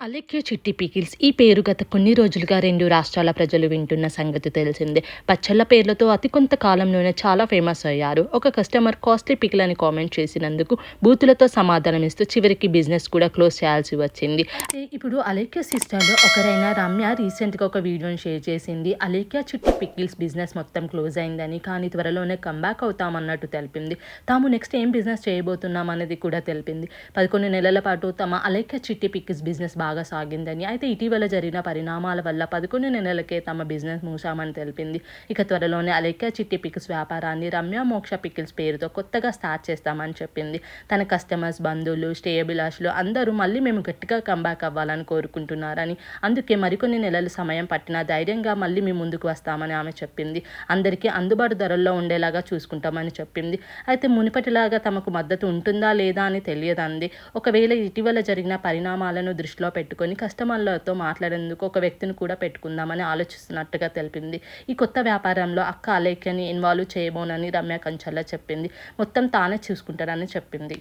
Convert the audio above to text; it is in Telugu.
అలెక్యో చిట్టి పికిల్స్ ఈ పేరు గత కొన్ని రోజులుగా 2 రాష్ట్రాల ప్రజలు వింటున్న సంగతి తెలిసిందే. పచ్చళ్ళ పేర్లతో అతి కొంత కాలంలోనే చాలా ఫేమస్ అయ్యారు. ఒక కస్టమర్ కాస్ట్లీ పికిల్ అని కామెంట్ చేసినందుకు బూతులతో సమాధానమిస్తూ చివరికి బిజినెస్ కూడా క్లోజ్ చేయాల్సి వచ్చింది. అయితే ఇప్పుడు అలెక్యో సిస్టర్‌లో ఒకరైన రమ్య రీసెంట్‌గా ఒక వీడియోని షేర్ చేసింది. అలెక్యో చిట్టి పికిల్స్ బిజినెస్ మొత్తం క్లోజ్ అయిందని, కానీ త్వరలోనే కమ్‌బ్యాక్ అవుతామన్నట్టు తెలిపింది. తాము నెక్స్ట్ ఏం బిజినెస్ చేయబోతున్నాం అనేది కూడా తెలిపింది. 11 నెలల పాటు తమ అలెక్యో చిట్టి పికిల్స్ బిజినెస్ బాగా సాగిందని, అయితే ఇటీవల జరిగిన పరిణామాల వల్ల 11 నెలలకే తమ బిజినెస్ మూసామని తెలిపింది. ఇక త్వరలోనే అలెక్యో చిట్టి పికిల్స్ వ్యాపారాన్ని రమ్య మోక్ష పికిల్స్ పేరుతో కొత్తగా స్టార్ట్ చేస్తామని చెప్పింది. తన కస్టమర్స్, బంధువులు, శ్రేయోభిలాషులు అందరూ మళ్ళీ మేము గట్టిగా కంబ్యాక్ అవ్వాలని కోరుకుంటున్నారని, అందుకే మరికొన్ని నెలలు సమయం పట్టినా ధైర్యంగా మళ్ళీ మీ ముందుకు వస్తామని ఆమె చెప్పింది. అందరికీ అందుబాటు ధరల్లో ఉండేలాగా చూసుకుంటామని చెప్పింది. అయితే మునుపటిలాగా తమకు మద్దతు ఉంటుందా లేదా అని తెలియదంది. ఒకవేళ ఇటీవల జరిగిన పరిణామాలను దృష్టిలో పెట్టుకొని కస్టమర్లతో మాట్లాడేందుకు ఒక వ్యక్తిని కూడా పెట్టుకుందామని ఆలోచిస్తున్నట్టుగా తెలిపింది. ఈ కొత్త వ్యాపారంలో అక్క అలేఖ్యని ఇన్వాల్వ్ చేయబోనని రమ్య కంచర్ల చెప్పింది. మొత్తం తానే చూసుకుంటానని చెప్పింది.